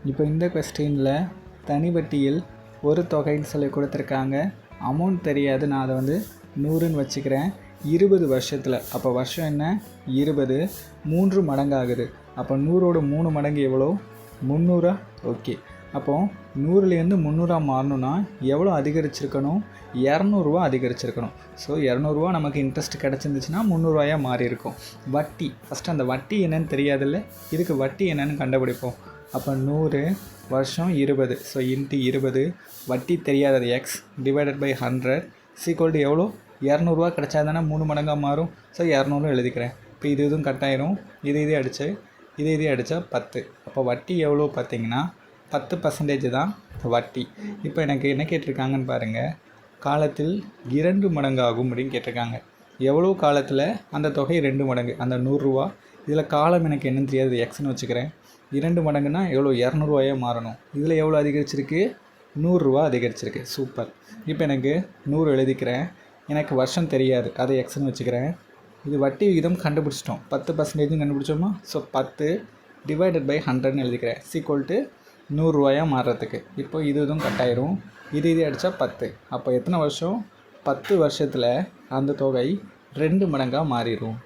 இப்போ இந்த கொஸ்டினில் தனி வட்டியில் ஒரு தொகைன்னு சொல்லி கொடுத்துருக்காங்க. அமௌண்ட் தெரியாது, நான் அதை 100ன்னு வச்சுக்கிறேன். 20 வருஷத்தில், அப்போ வருஷம் என்ன 20, 3 மடங்கு ஆகுது. அப்போ 100ஓட 3 மடங்கு எவ்வளோ 300. ஓகே, அப்போது 100லேருந்து 300 மாறணுன்னா எவ்வளோ அதிகரிச்சிருக்கணும் 200 அதிகரிச்சிருக்கணும். ஸோ 200 நமக்கு இன்ட்ரெஸ்ட் கிடச்சிருந்துச்சுன்னா 300 மாறி இருக்கும். வட்டி ஃபஸ்ட்டு, அந்த வட்டி என்னன்னு தெரியாதுல்ல, இதுக்கு வட்டி என்னென்னு கண்டுபிடிப்போம். அப்போ 100 வருஷம் 20, ஸோ இன்ட்டு 20, வட்டி தெரியாதது x divided by 100 is equal to எவ்வளோ 200 கிடச்சா தானே 3 மடங்காக மாறும். ஸோ 200 எழுதிக்கிறேன். இப்போ இதுவும் கட்டாயிரும், இதே அடித்து இதே அடித்தா 10. அப்போ வட்டி எவ்வளோ பார்த்தீங்கன்னா 10% தான் வட்டி. இப்போ எனக்கு என்ன கேட்டிருக்காங்கன்னு பாருங்கள், காலத்தில் 2 மடங்கு ஆகும் அப்படின்னு கேட்டிருக்காங்க. எவ்வளோ காலத்தில் அந்த தொகை 2 மடங்கு, அந்த 100 இதில் காலம் எனக்கு என்னன்னு தெரியாது, எக்ஸ்னு வச்சுக்கிறேன். 2 மடங்குன்னா எவ்வளோ 200 மாறணும். இதில் எவ்வளோ அதிகரிச்சிருக்கு 100 அதிகரிச்சிருக்கு. சூப்பர். இப்போ எனக்கு 100 எழுதிக்கிறேன். எனக்கு வருஷம் தெரியாது, அதை எக்ஸ்னு வச்சுக்கிறேன். இது வட்டி விகிதம் கண்டுபிடிச்சிட்டோம், 10% கண்டுபிடிச்சோமா. ஸோ 10 டிவைடட் பை 100ன்னு எழுதிக்கிறேன் சீக்வல் டு 100 மாறுறதுக்கு. இப்போ இதுவும் கட்டாயிரும், இதே அடித்தா 10. அப்போ எத்தனை வருஷம் 10 வருஷத்தில் அந்த தொகை 2 மடங்காக மாறிடும்.